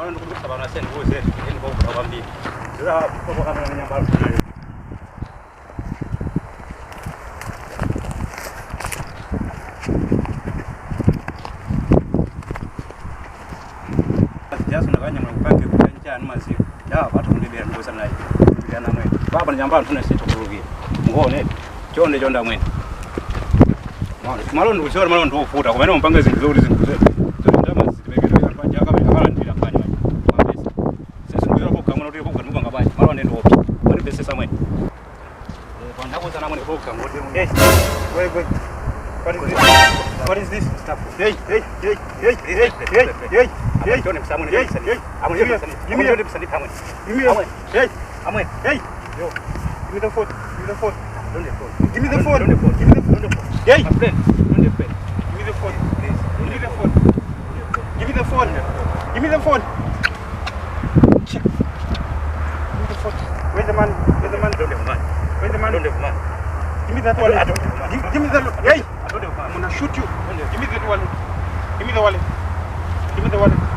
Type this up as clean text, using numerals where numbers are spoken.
Maana ndugu sababu nasema nguo zetu ni kwa kukwambia. Sasa hapo kama na nyamba tunale. Jaso nakanya mwangu kuanja mazi. Ya watu ndibira nguo sana hiyo. Ndibira na mwe. Baba nyamba tunasita kurugia. Ngone. Chonde chonda mwe. Malo ndugu sio malo ndio ufuta. Kwa maana mpanga zingizuri zetu. Ndama zimegera kwa jaka kama ndira fanya. Sasa ndio hapo kama ndio hapo kwa ngabaji. Malo ndio hapo. Wani pesa samwe. Kwa ndapo sana mwe boka ngode. Hey. Wait. What is this? Stop. Hey. Don't have someone else. I'm going to give me your pizza. Give me your hey. I'm going. Hey. Yo. Give me the phone. Give me the phone. Don't the phone. Give me the phone. Don't the phone. Give me the phone. Hey. My friend. Don't the phone. Give me the phone. Please. Give me the phone. Give me the phone. Give me the phone. Check. Give me the phone. Where's the man? Where's the man? Don't have man. Where's the man? Don't have man. Give me that wallet. I don't have man. Give me the hey. I don't have man. I'm going to shoot you. Give me that wallet. Give me the wallet. Give me the wallet.